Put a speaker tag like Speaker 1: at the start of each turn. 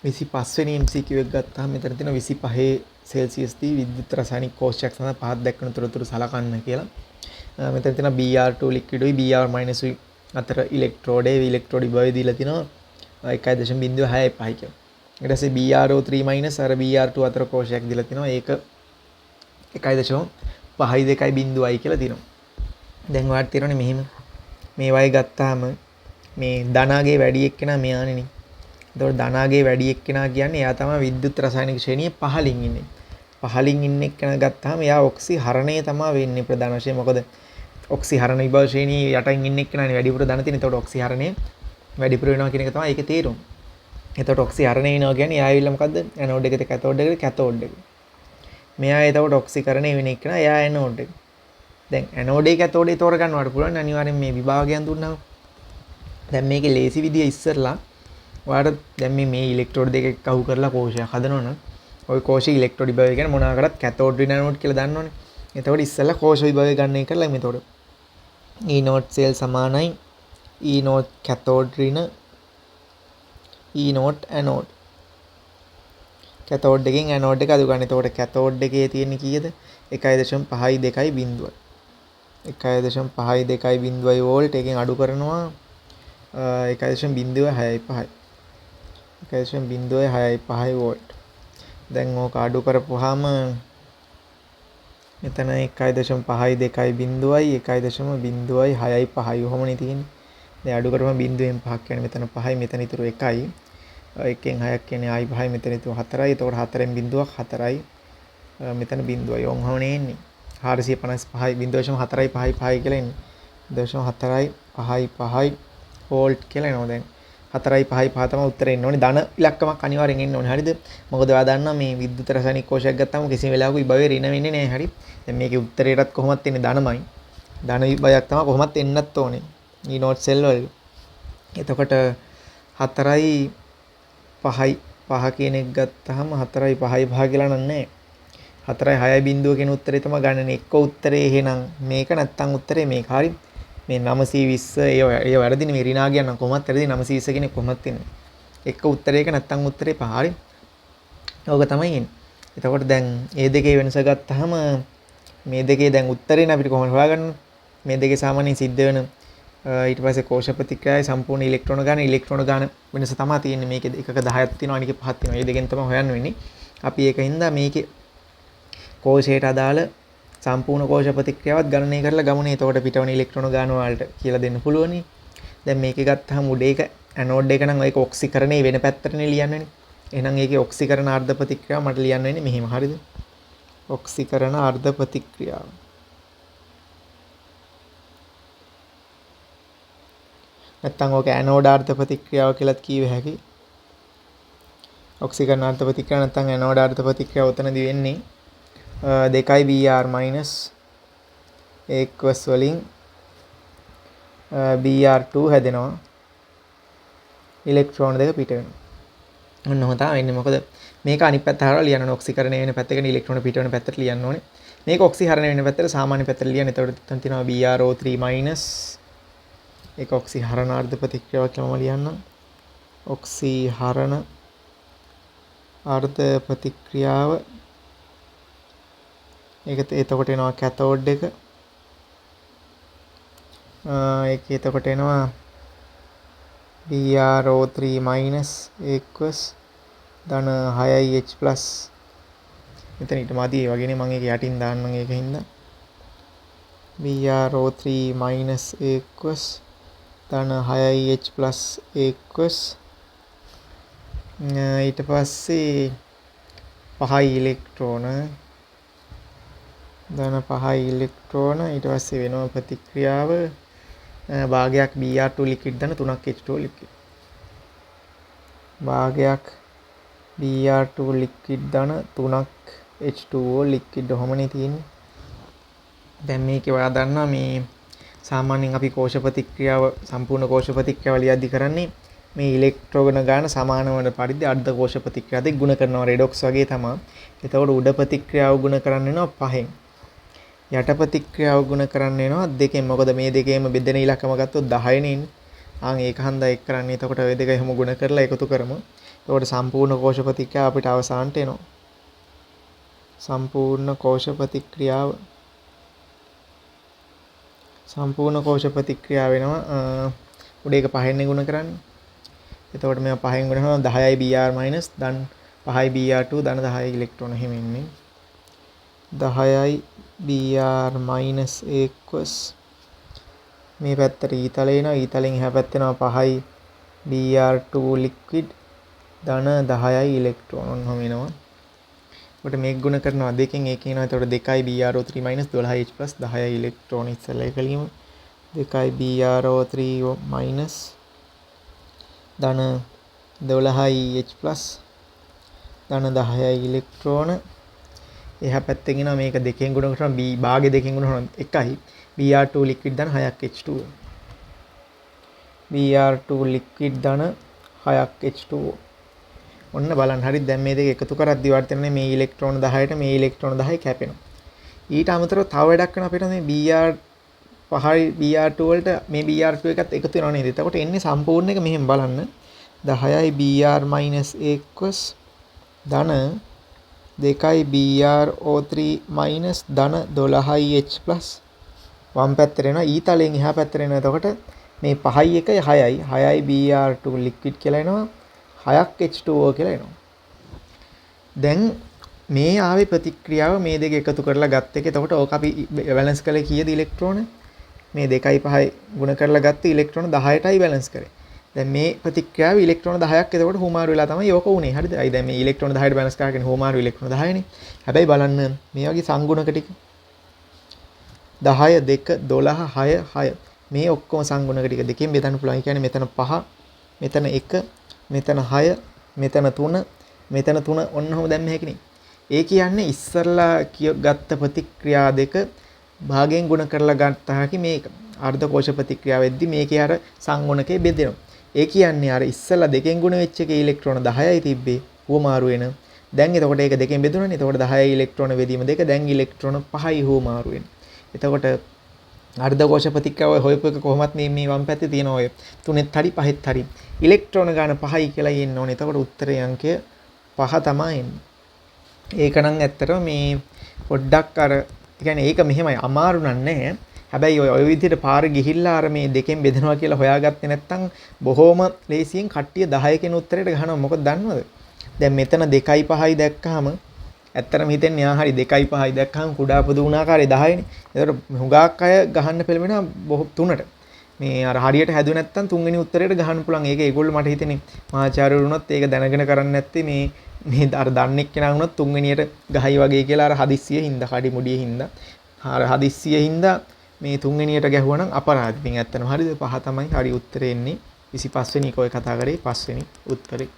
Speaker 1: 25 වෙනි MCQ එක ගත්තාම මෙතන තියෙන 25 සෙල්සියස් දී විද්‍යුත් රසායනික කෝෂයක් සඳහා පහත් දක්වන තොරතුරු සලකන්න කියලා. මෙතන තියෙන Br2 ලික්විඩුයි Br- උයි අතර ඉලෙක්ට්‍රෝඩේ ඉලෙක්ට්‍රෝඩ විභවය දීලා තිනවා 1.65 කියලා. ඊට පස්සේ Bro3- අර Br2 අතර කෝෂයක් දීලා තිනවා ඒක 1.52 කියලා තියෙනවා. දැන් ඔයාලට තේරෙන්නේ මෙහෙම මේ වගේ ගත්තාම මේ ධනාගේ වැඩි එක්කෙනා මෙයානේ. එතකොට ධනාගේ වැඩි එක්කෙනා කියන්නේ එයා තමයි විද්‍යුත් රසායනික ශ්‍රේණියේ පහලින් ඉන්නේ. පහලින් ඉන්න එක්කෙනා ගත්තාම එයා ඔක්සි හරණය තමයි වෙන්නේ ප්‍රධාන වශයෙන්. මොකද ඔක්සි හරණ විභව ශ්‍රේණියේ යටින් ඉන්න එක්කෙනානේ වැඩිපුර ධන තියෙන. එතකොට ඔක්සි හරණය වැඩිපුර වෙනවා කියන එක තමයි ඒකේ තේරුම. එතකොට ඔක්සි හරණය වෙනවා කියන්නේ එයා ඇවිල්ලා මොකද්ද? ඇනෝඩ් එකට කැතෝඩ් එකට කැතෝඩ් එක. මෙයා එතකොට ඔක්සිකරණය වෙන එක්කෙනා එයා ඇනෝඩ් එක. දැන් ඇනෝඩේ කැතෝඩේ තෝරගන්නවට පුළුවන් අනිවාර්යෙන් මේ විභාගයන් දුන්නාම. දැන් මේකේ ලේසි විදිය ඉස්සරලා ඔයාලට දැන් මේ ඉලෙක්ට්‍රෝඩ දෙක එකහු කරලා කෝෂයක් හදනවනම් ওই කෝෂයේ ඉලෙක්ට්‍රෝඩ විභවය කියන්නේ මොනවා කරත් කැතෝඩ් ඍණ ඇනෝඩ් කියලා දන්නවනේ. එතකොට ඉස්සෙල්ලා කෝෂ විභවය ගන්න එක කරලා මෙතකොට E නෝට් සෙල් සමානයි E නෝට් කැතෝඩ් ඍණ E නෝට් ඇනෝඩ්. කැතෝඩ් එකෙන් ඇනෝඩ් එක අඩු ගන්න. එතකොට කැතෝඩ් එකේ තියෙන කීයද? 1.52 බිඳුවයි. 1.52 වෝල්ට් එකෙන් අඩු කරනවා 1.065. 1.065 වෝල්ට්. දැන් ඕක අඩු කරපුවාම මෙතන 1.52 බිඳුවයි 1.065 ඔහොමනේ තියෙන්නේ. දැන් අඩු කරපුවම බිඳුවෙන් 5ක් කියන්නේ මෙතන 5යි මෙතන ඉතුරු 1යි. එකෙන් 6ක් කියන්නේ ආයි 5යි මෙතන ඉතුරු 4යි. එතකොට 4ෙන් බිඳුවක් 4යි. මෙතන බිඳුවයි. ඔහොමනේ එන්නේ. 455 0.455 කියලා එන්නේ. 0.455 වෝල්ට් කියලා එනවා දැන්. 4.55 තමයි උත්තරේ එන්න ඕනේ. ධන ඉලක්කමක් අනිවාර්යෙන් එන්න ඕනේ. හරිද? මොකද ඔයා දන්නවා මේ විද්‍යුත් රසායනික කෝෂයක් ගත්තාම කිසිම වෙලාවක විභවය ඍණ වෙන්නේ නැහැ. හරි? දැන් මේකේ උත්තරේටත් කොහොමත් එන්නේ ධනමයි. ධන විභවයක් තමයි කොහොමත් එන්නත් ඕනේ. මේ නෝට් සෙල් වල. එතකොට 4යි 5යි 5 කියන එක ගත්තාම 4යි 5යි 5 කියලා නන්නේ. 4යි 6යි බිඳුව කියන උත්තරේ තමයි ගන්නනේ. එක්ක උත්තරේ එහෙනම් මේක නැත්තම් උත්තරේ මේක. හරි? මේ 920 ඒ වැරදිනේ මේ ඍණා කියන්න කොහොමත් වැරදි 920 කියන්නේ කොහොමත් එන්නේ. එක්ක උත්තරේක නැත්තම් උත්තරේ පහ. හරි? ඕක තමයි එන්නේ. එතකොට දැන් මේ දෙකේ වෙනස ගත්තාම මේ දෙකේ දැන් උත්තරේනේ අපිට කොහොමද හොයාගන්නේ? මේ දෙකේ සාමාන්‍යයෙන් සිද්ධ වෙන ඊට පස්සේ කෝෂ ප්‍රතික්‍රියාවේ සම්පූර්ණ ඉලෙක්ට්‍රෝන ගාන වෙනස තමයි තියෙන්නේ. මේකේ එකක 10ක් තියෙනවා අනිකේ 5ක් තියෙනවා. මේ දෙකෙන් තමයි හොයන්න වෙන්නේ. අපි ඒකින්ද මේකේ කෝෂයට අදාළ සම්පූර්ණ කෝෂ ප්‍රතික්‍රියාවත් ගණනය කරලා ගමුනේ. එතකොට පිටවන ඉලෙක්ට්‍රෝන ගාන වලට කියලා දෙන්න පුළුවනි. දැන් මේකේ ගත්තාම උඩේක ඇනෝඩ් එක නම් ඒක ඔක්සිකරණේ වෙන පැත්තටනේ ලියන්නේ. එහෙනම් ඒකේ ඔක්සිකරණ අර්ධ ප්‍රතික්‍රියාව මට ලියන්න වෙන්නේ මෙහෙම. හරිද? ඔක්සිකරණ අර්ධ ප්‍රතික්‍රියාව. නැත්තම් ඕක ඇනෝඩ් අර්ධ ප්‍රතික්‍රියාව කියලාත් කියව හැකියි. ඔක්සිකරණ අර්ධ ප්‍රතික්‍රියාව නැත්තම් ඇනෝඩ් අර්ධ ප්‍රතික්‍රියාව උතනදී වෙන්නේ 2යි Br- එක්වස් වලින් Br2 හැදෙනවා. ඉලෙක්ට්‍රෝන දෙක පිට වෙනවා. ඔන්න ඔහොම තමයි වෙන්නේ. මොකද මේක අනිත් පැත්ත හරවලා ලියන්න ඕනේ. ඔක්සිකරණය වෙන පැත්තකට ඉලෙක්ට්‍රෝන පිට වෙන පැත්තට ලියන්න ඕනේ. මේක ඔක්සිහරණය වෙන පැත්තට සාමාන්‍ය පැත්තට ලියන්න. එතකොට එතන තියෙනවා Bro3- ඒක ඔක්සිහරණ අර්ධ ප්‍රතික්‍රියාවක් කියලා මම ලියන්නම්. ඔක්සිහරණ අර්ධ ප්‍රතික්‍රියාව ඒක එතකොට එනවා කැතෝඩ් එක. ඒක එතකොට එනවා Bro3- එක්වස් ධන 6යි H+. මෙතන ඊට මදි ඒ වගේනේ මම ඒක යටින් දාන්නම් ඒකින්ද Bro3- එක්වස් ධන 6යි H+ එක්වස් ඊට පස්සේ 5යි ඉලෙක්ට්‍රෝන ධන 5යි ඉලෙක්ට්‍රෝන ඊට පස්සේ වෙනවා ප්‍රතික්‍රියාව භාගයක් Br2 ලික්විඩ් ධන 3ක් H2O ලික්විඩ් භාගයක් Br2 ලික්විඩ් ධන 3ක් H2O ලික්විඩ් ඔහොමනේ තියෙන්නේ. දැන් මේකේ ඔයා දන්නවා මේ සාමාන්‍යයෙන් අපි කෝෂ ප්‍රතික්‍රියාව සම්පූර්ණ කෝෂ ප්‍රතික්‍රියාව ලියද්දි කරන්නේ මේ ඉලෙක්ට්‍රෝන ගාන සමාන වන පරිදි අර්ධ කෝෂ ප්‍රතික්‍රියාව දෙක ගුණ කරනවා රෙඩොක්ස් වගේ තමයි. එතකොට උඩ ප්‍රතික්‍රියාව ගුණ කරන්න වෙනවා 5න්. යට ප්‍රතික්‍රියාව ගුණ කරන්න වෙනවා 2න්. මොකද මේ දෙකේම බෙදෙන ඉලක්කම ගත්තොත් 10 නේ. ඒක හන්දා එක් කරන්නේ. එතකොට ඔය දෙක එහෙම ගුණ කරලා එකතු කරමු. එතකොට සම්පූර්ණ කෝෂ ප්‍රතික්‍රියාව අපිට අවසානට එනවා. සම්පූර්ණ කෝෂ ප්‍රතික්‍රියාව වෙනවා. උඩ එක 5න් ගුණ කරන්නේ. එතකොට මේවා 5න් ගුණ කරනවා 10යි Br - ධන 5යි Br2 ධන 10යි ඉලෙක්ට්‍රෝන එහෙම එන්නේ. 10යි Br - equals මේ පැත්තට ඊතලේ එනවා. ඊතලෙන් එහා පැත්තේ එනවා 5යි Br2 liquid ධන 10යි ඉලෙක්ට්‍රෝන ඔන්නම එනවා. කොට මේක ගුණ කරනවා දෙකෙන් ඒක එනවා. එතකොට 2යි Br03 - 12H + 10යි ඉලෙක්ට්‍රෝන ඉස්සෙල්ලා එක ලියමු. 2යි Br03 - ධන 12H + ධන 10යි ඉලෙක්ට්‍රෝන එහා පැත්තෙන් එනවා. මේක දෙකෙන් ගුණ කරනවා B භාගේ දෙකෙන් ගුණ කරනවා 1යි Br2 liquid ධන 6ක් H2O. Br2 liquid ධන 6ක් H2O. ඔන්න බලන්න හරි දැන් මේ දෙක එකතු කරද්දී වර්තනයේ මේ ඉලෙක්ට්‍රෝන 10ට මේ ඉලෙක්ට්‍රෝන 10 කැපෙනවා. ඊට අමතරව තව වැඩක් කරන අපිට මේ Br5යි Br2 වලට මේ Br2 එකත් එකතු වෙනව නේද? එතකොට එන්නේ සම්පූර්ණ එක මෙහෙම බලන්න 10යි Br - equals ධන 2යි Br03 - ධන 12H + වම් පැත්තට එනවා ඊතලෙන් එහා පැත්තට එනවා. එතකොට මේ 5යි 1යි 6යි 6යි Br2 liquid කියලා එනවා 6ක් H2O කියලා එනවා. දැන් මේ ආවේ ප්‍රතික්‍රියාව මේ දෙක එකතු කරලා ගත්ත එක. එතකොට ඕක අපි බැලන්ස් කළේ කීයද ඉලෙක්ට්‍රෝන? මේ 2යි 5යි ගුණ කරලා ගත්ත ඉලෙක්ට්‍රෝන 18යි බැලන්ස් කරේ. දැන් මේ ප්‍රතික්‍රියාව ඉලෙක්ට්‍රෝන 10ක් එතකොට හුමාරු වෙලා තමයි ඕක උනේ. හරිද? අයි දැන් මේ ඉලෙක්ට්‍රෝන 10ට බැලන්ස් කරගෙන හුමාරු ඉලෙක්ට්‍රෝන 10නේ. හැබැයි බලන්න මේ වගේ සංගුණක ටික 10 2 12 6 6 මේ ඔක්කොම සංගුණක ටික දෙකෙන් බෙදන්න පුළුවන්. ඒ කියන්නේ මෙතන 5 මෙතන 1 මෙතන 6 මෙතන 3 මෙතන 3 ඔන්නෝම දැම්ම හැකිනේ. ඒ කියන්නේ ඉස්සරලා ගත්ත ප්‍රතික්‍රියා දෙක භාගයෙන් ගුණ කරලා ගත්ත හැකි මේක. අර්ධ කෝෂ ප්‍රතික්‍රියාව වෙද්දි මේකේ අර සංගුණකේ බෙදෙනවා. ඒ කියන්නේ අර ඉස්සරලා දෙකෙන් ගුණ වෙච්ච එකේ ඉලෙක්ට්‍රෝන 10යි තිබ්බේ හුවමාරු වෙන. දැන් එතකොට ඒක දෙකෙන් බෙදුණානේ. එතකොට 10යි ඉලෙක්ට්‍රෝන බෙදීම දෙක දැන් ඉලෙක්ට්‍රෝන 5යි හුවමාරු වෙන. එතකොට අර්ධ කෝෂ ප්‍රතික්‍රියාව හොයපු එක කොහොමත් මේ වම් පැත්තේ තියෙන ඔය 3ත් හරි 5ත් හරි ඉලෙක්ට්‍රෝන ගාන 5යි කියලා එන්න ඕනේ. එතකොට උත්තරේ අංකය 5 තමයි එන්නේ. ඒක නම් ඇත්තටම මේ පොඩ්ඩක් අර කියන්නේ ඒක මෙහෙමයි අමාරු නෑ. හැබැයි ඔය විදිහට පාර ගිහිල්ලා අර මේ දෙකෙන් බෙදනවා කියලා හොයාගත්තේ නැත්නම් බොහොම ලේසියෙන් කට්ටිය 10 කෙන උත්තරයට ගහනවා. මොකද දන්නවද? දැන් මෙතන 2යි 5යි දැක්කහම ඇත්තටම හිතෙන්නේ ආ හරි 2යි 5යි දැක්කහම කුඩා පොදු ආකාරය 10නේ. ඒතකොට හුඟක් අය ගහන්න පෙළඹෙනවා බොහෝ 3ට. මේ අර හරියට හැදුවේ නැත්නම් තුන්වෙනි උත්තරයට ගහන්න පුළුවන්. ඒක ඒගොල්ලෝ මට හිතෙන්නේ මහාචාර්යවරු වුණත් ඒක දැනගෙන කරන්නේ නැත්තේ මේ අර දන්නේ කෙනා වුණත් තුන්වෙනියට ගහයි වගේ කියලා අර හදිස්සියේ හින්දා කඩි මුඩියේ හින්දා අර හදිස්සියේ හින්දා මේ තුන්වෙනියට ගැහුවා නම් අපරාධ. ඉතින් ඇත්තටම හරිද 5 තමයි හරි උත්තරේ එන්නේ. 25 වෙනි එක ඔය කතා කරේ 5 වෙනි උත්තරේ.